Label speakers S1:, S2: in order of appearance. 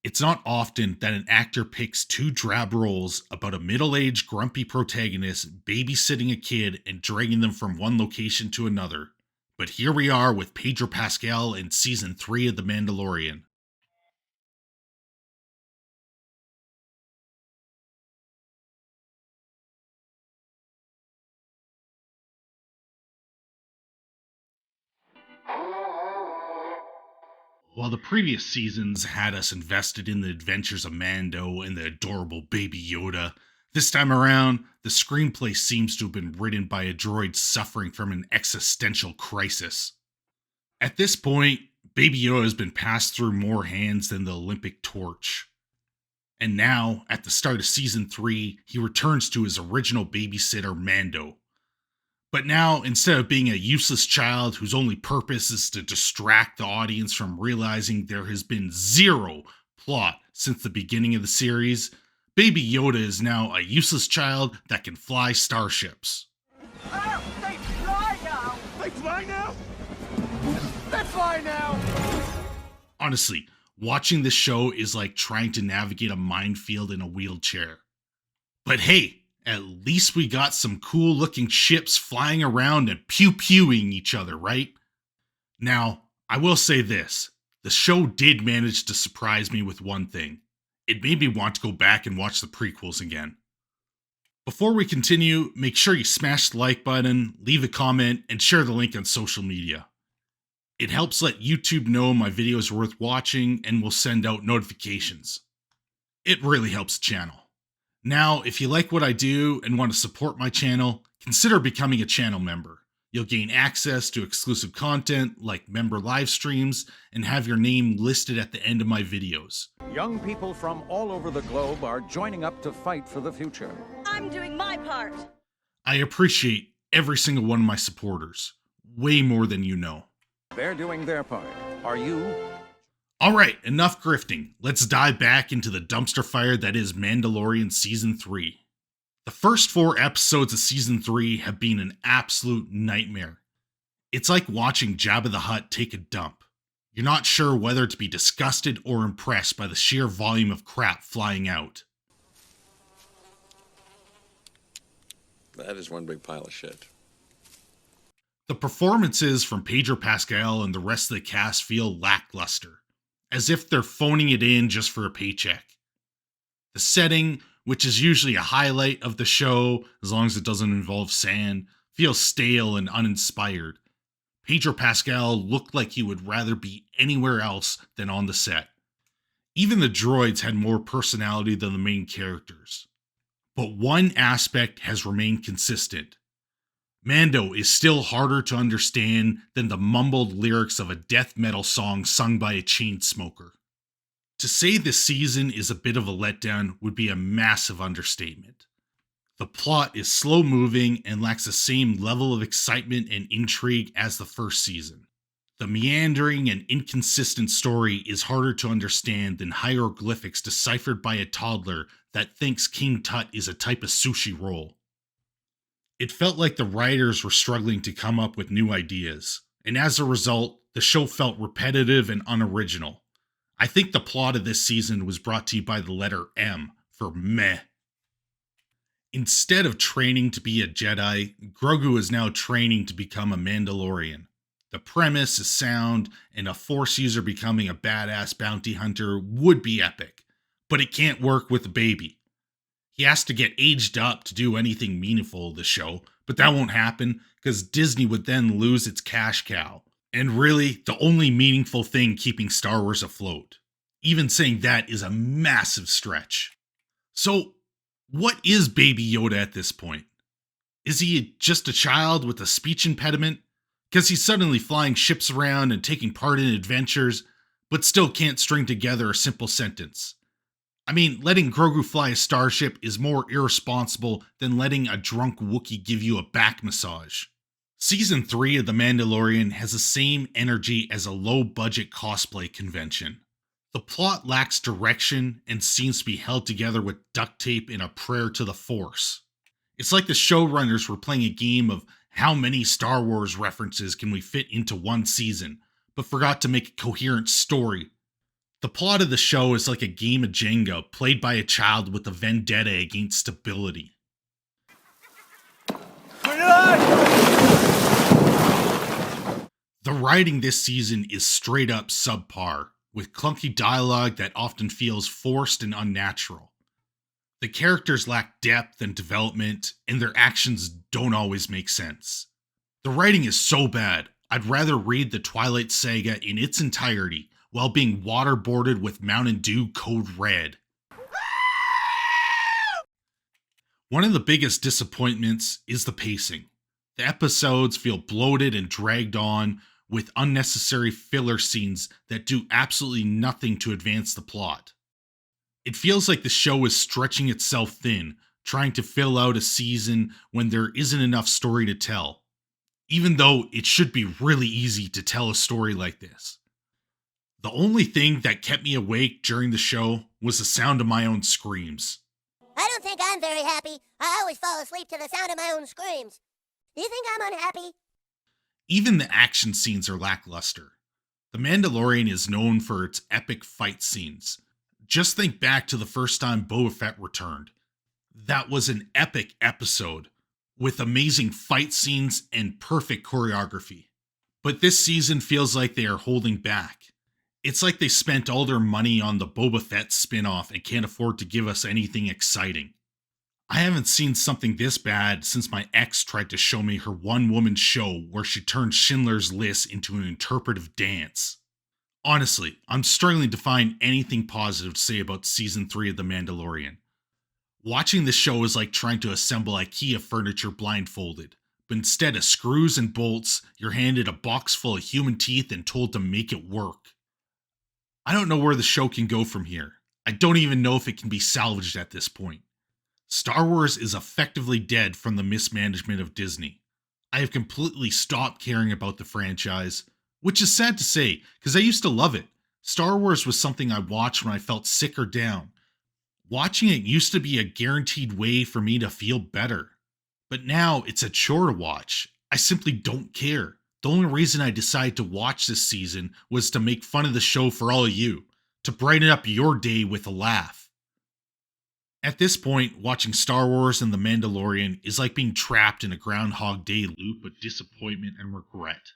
S1: It's not often that an actor picks two drab roles about a middle-aged, grumpy protagonist babysitting a kid and dragging them from one location to another. But here we are with Pedro Pascal in Season 3 of The Mandalorian. While the previous seasons had us invested in the adventures of Mando and the adorable baby Yoda, this time around, the screenplay seems to have been written by a droid suffering from an existential crisis. At this point, Baby Yoda has been passed through more hands than the Olympic torch. And now, at the start of Season 3, he returns to his original babysitter, Mando. But now, instead of being a useless child whose only purpose is to distract the audience from realizing there has been zero plot since the beginning of the series, Baby Yoda is now a useless child that can fly starships.
S2: Oh, they fly now! They fly now? They fly now!
S1: Honestly, watching this show is like trying to navigate a minefield in a wheelchair. But hey, at least we got some cool looking ships flying around and pew-pewing each other, right? Now, I will say this. The show did manage to surprise me with one thing. It made me want to go back and watch the prequels again. Before we continue, make sure you smash the like button, leave a comment, and share the link on social media. It helps let YouTube know my videos are worth watching and will send out notifications. It really helps the channel. Now, if you like what I do and want to support my channel, consider becoming a channel member. You'll gain access to exclusive content like member live streams and have your name listed at the end of my videos.
S3: Young people from all over the globe are joining up to fight for the future.
S4: I'm doing my part.
S1: I appreciate every single one of my supporters, way more than you know.
S3: They're doing their part. Are you?
S1: Alright, enough grifting. Let's dive back into the dumpster fire that is Mandalorian Season 3. The first 4 episodes of Season 3 have been an absolute nightmare. It's like watching Jabba the Hutt take a dump. You're not sure whether to be disgusted or impressed by the sheer volume of crap flying out.
S5: That is one big pile of shit.
S1: The performances from Pedro Pascal and the rest of the cast feel lackluster, as if they're phoning it in just for a paycheck. The setting, which is usually a highlight of the show, as long as it doesn't involve sand, feels stale and uninspired. Pedro Pascal looked like he would rather be anywhere else than on the set. Even the droids had more personality than the main characters. But one aspect has remained consistent. Mando is still harder to understand than the mumbled lyrics of a death metal song sung by a chain smoker. To say this season is a bit of a letdown would be a massive understatement. The plot is slow moving and lacks the same level of excitement and intrigue as the first season. The meandering and inconsistent story is harder to understand than hieroglyphics deciphered by a toddler that thinks King Tut is a type of sushi roll. It felt like the writers were struggling to come up with new ideas, and as a result, the show felt repetitive and unoriginal. I think the plot of this season was brought to you by the letter M for meh. Instead of training to be a Jedi, Grogu is now training to become a Mandalorian. The premise is sound, and a Force user becoming a badass bounty hunter would be epic, but it can't work with a baby. He has to get aged up to do anything meaningful in the show, but that won't happen because Disney would then lose its cash cow. And really, the only meaningful thing keeping Star Wars afloat. Even saying that is a massive stretch. So, what is Baby Yoda at this point? Is he just a child with a speech impediment? Because he's suddenly flying ships around and taking part in adventures, but still can't string together a simple sentence. I mean, letting Grogu fly a starship is more irresponsible than letting a drunk Wookiee give you a back massage. Season 3 of The Mandalorian has the same energy as a low-budget cosplay convention. The plot lacks direction and seems to be held together with duct tape and a prayer to the Force. It's like the showrunners were playing a game of how many Star Wars references can we fit into one season, but forgot to make a coherent story. The plot of the show is like a game of Jenga played by a child with a vendetta against stability. The writing this season is straight up subpar, with clunky dialogue that often feels forced and unnatural. The characters lack depth and development, and their actions don't always make sense. The writing is so bad, I'd rather read the Twilight Saga in its entirety while being waterboarded with Mountain Dew Code Red. One of the biggest disappointments is the pacing. The episodes feel bloated and dragged on, with unnecessary filler scenes that do absolutely nothing to advance the plot. It feels like the show is stretching itself thin, trying to fill out a season when there isn't enough story to tell, even though it should be really easy to tell a story like this. The only thing that kept me awake during the show was the sound of my own screams.
S4: I don't think I'm very happy. I always fall asleep to the sound of my own screams. Do you think I'm unhappy?
S1: Even the action scenes are lackluster. The Mandalorian is known for its epic fight scenes. Just think back to the first time Boba Fett returned. That was an epic episode, with amazing fight scenes and perfect choreography. But this season feels like they are holding back. It's like they spent all their money on the Boba Fett spin-off and can't afford to give us anything exciting. I haven't seen something this bad since my ex tried to show me her one-woman show where she turned Schindler's List into an interpretive dance. Honestly, I'm struggling to find anything positive to say about Season 3 of The Mandalorian. Watching the show is like trying to assemble IKEA furniture blindfolded, but instead of screws and bolts, you're handed a box full of human teeth and told to make it work. I don't know where the show can go from here. I don't even know if it can be salvaged at this point. Star Wars is effectively dead from the mismanagement of Disney. I have completely stopped caring about the franchise, which is sad to say, because I used to love it. Star Wars was something I watched when I felt sick or down. Watching it used to be a guaranteed way for me to feel better. But now it's a chore to watch. I simply don't care. The only reason I decided to watch this season was to make fun of the show for all of you, to brighten up your day with a laugh. At this point, watching Star Wars and The Mandalorian is like being trapped in a Groundhog Day loop of disappointment and regret.